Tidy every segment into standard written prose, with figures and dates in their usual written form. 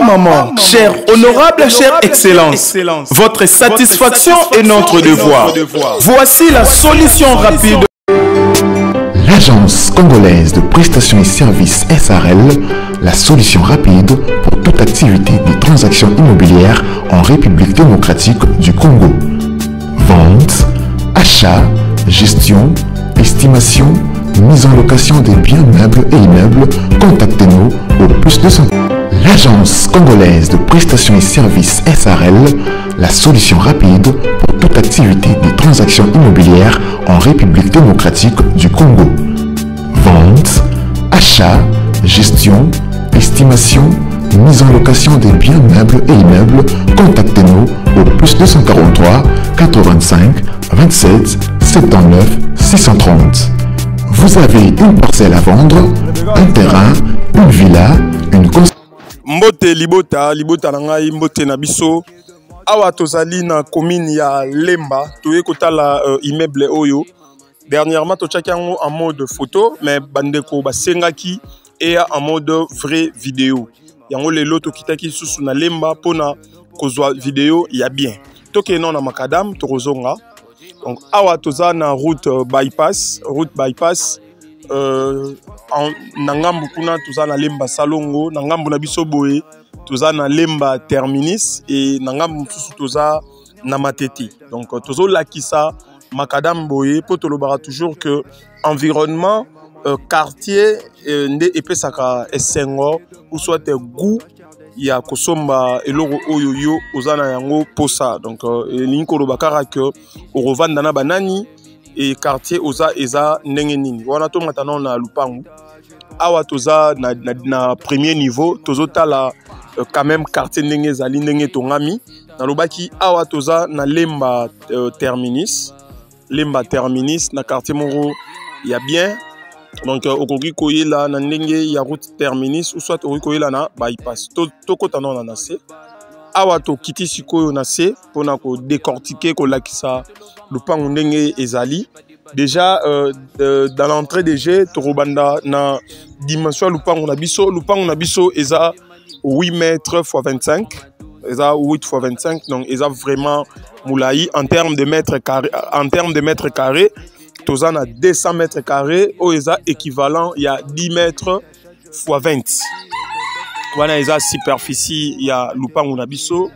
maman, chère, honorable, chère excellence, votre satisfaction est notre devoir. Voici la solution rapide. L'Agence congolaise de prestations et services SARL, la solution rapide pour toute activité de transactions immobilières en République démocratique du Congo. Vente, achat, gestion, estimation, mise en location des biens meubles et immeubles, contactez-nous au +200. L'Agence congolaise de prestations et services SARL, la solution rapide pour toute activité de transactions immobilières en République démocratique du Congo. Vente, achat, gestion, estimation, mise en location des biens meubles et immeubles, contactez-nous au +243 85 27 79 630. Vous avez une parcelle à vendre, un terrain, une villa, une construction. Mbote libota nangai mbote na biso awa tozali na commune ya Lemba toye kotala immeuble oyo dernièrement tochaki yango en mode photo mais bandeko basengaki et en mode vrai vidéo yango lelo tokitaki susu na Lemba pona kozwa vidéo ya bien toke non na makadam tokozonga donc awa toza na route bypass na ngambu kuna toza na Lemba Salongo na ngambu na biso boye toza na Lemba Terminus et na ngambu mususu toza na Matete donc tozo lakisa makadam boye po tolobara toujours que environnement quartier nde epesaka esengo ou soit goût ya kosomba eloko oyo yo ozana yango posa donc elinko lobakara que orovanda na banani et quartier oza eza ndenge nini wana to matana na lupangu awa toza na premier niveau tozotala quand même quartier ndenge ezali ndenge tongami na lobaki awa toza na Lemba Terminus na quartier moko ya bien donc okoki koyela na ndenge ya route terminus ou soit okoki koyela na bypass to kotana na nase awa to kiti sikoyo na se pona ko décortiquer ko lakisa lupangu ndenge ezali déjà dans l'entrée des jets to robanda na dimension lupangu na biso eza 8 mètres x 25 eza 8 x 25 donc eza vraiment moulaï en termes de mètres carrés toza na 200 mètres carrés o eza équivalent il y a 10 mètres x 20 wana eza superficie ya lupangu na biso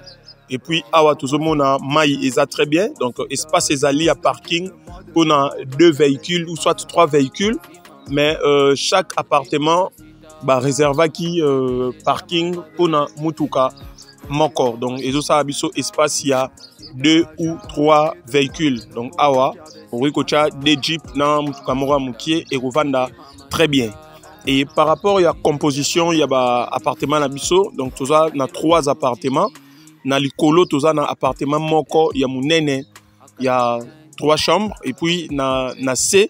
et puis awa tozomona mai eza très bien donc espace ezali ya parking pour 2 véhicules ou soit 3 véhicules mais chaque appartement ba réservaki parking pour na mutuka moko donc ezosala biso espace ya 2 ou 3 véhicules donc awa orikocha des jeep na mutuka moko mukie et rovanda très bien. Et par rapport à la composition, il y a un appartement na biso, donc toza na 3 appartements. Na likolo toza na appartement moko, il y a munene, il y a 3 chambres et puis na C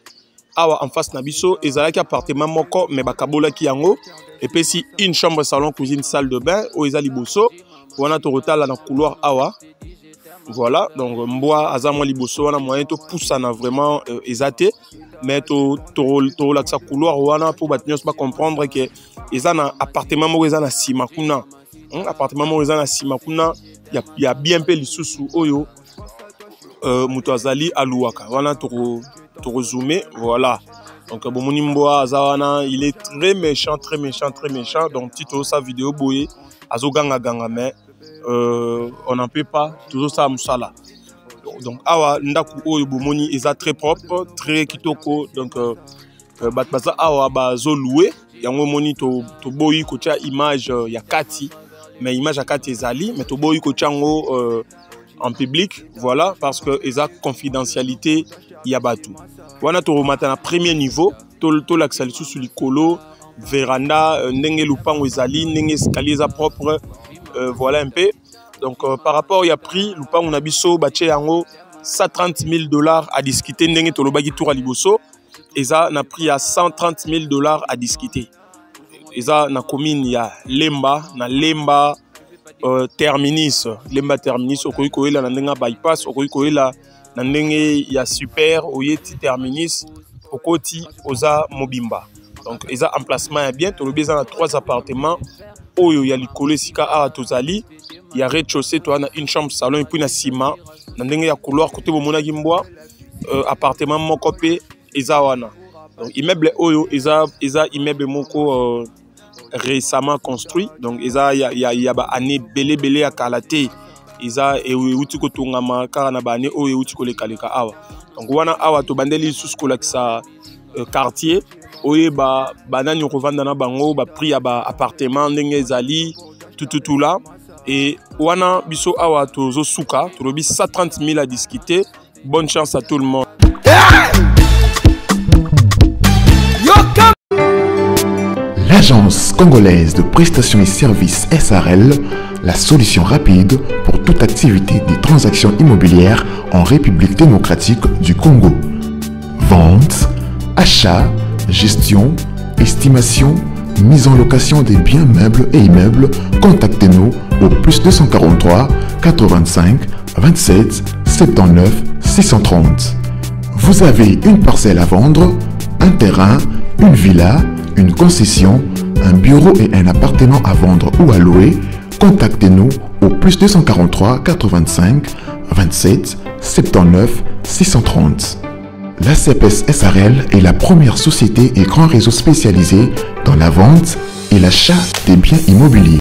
awa en face na biso, ezalaki appartement moko mais bakabola ki yango et puis si une chambre salon cuisine salle de bain o ezali boso, wana to rotala na couloir awa. Voilà, donc mboa azamwa liboso wana moyen to poussa na vraiment ezate mais to laksa couloir wana pour batnyos pas comprendre que ezana appartement mo ezana sima kuna appartement mo ezana sima kuna ya bien peu lisusu oyo muto azali aluaka wana to zoomer voilà donc bomoni mboa azawana il est très méchant donc tito sa vidéo boye azoganga ganga mais on n'en peut pas toujours ça musala donc awa ndaku oyo bomoni eza très propre très kitoko donc bat baza awa bazo louer yango moni to boyi ko tia image ya kati mais image ya kati ezali mais to boyi ko tiango en public voilà parce que eza confidentialité ya batu wana to remata na premier niveau to laksali sous likolo véranda ndenge lupango ezali ndenge escalier eza propre voilà un peu donc par rapport à prix lupango na biso bache yango $130,000 à discuter ndenge tolobaki tour à liboso eza na prix à $130,000 à discuter eza na commune ya Lemba na Lemba Terminus okoki koyela na ndenge bypass okoki koyela na ndenge ya super oyeti terminus okoti oza mobimba donc eza emplacement ya bien tolobi eza na 3 appartements oyo ya likolo esika awa tozali ya rez-de-chaussée to na une chambre salon et puis na ciment na ndenge ya couloir côté bomona gimbwa appartement moko pe eza wana. Donc immeuble oyo eza immeuble moko récemment construit, donc eza ya ba année belé ya kalate eza euti ko tongama kaka na ba année oyo euti ko lekaleka awa. Donc wana awa to bandeli sous ko lakisa quartier oye ba nani revendre na bango ba prix ya ba appartement ndenge ezali tout là et wana biso awa tozo suka to lobi 130 000 à discuter. Bonne chance à tout le monde. L'agence congolaise de prestations et services SARL, la solution rapide pour toute activité des transactions immobilières en République démocratique du Congo. Vente, achat, gestion, estimation, mise en location des biens meubles et immeubles. Contactez-nous au +243 85 27 79 630. Vous avez une parcelle à vendre, un terrain, une villa, une concession, un bureau et un appartement à vendre ou à louer. Contactez-nous au +243 85 27 79 630. La CPS SARL est la première société et grand réseau spécialisé dans la vente et l'achat des biens immobiliers.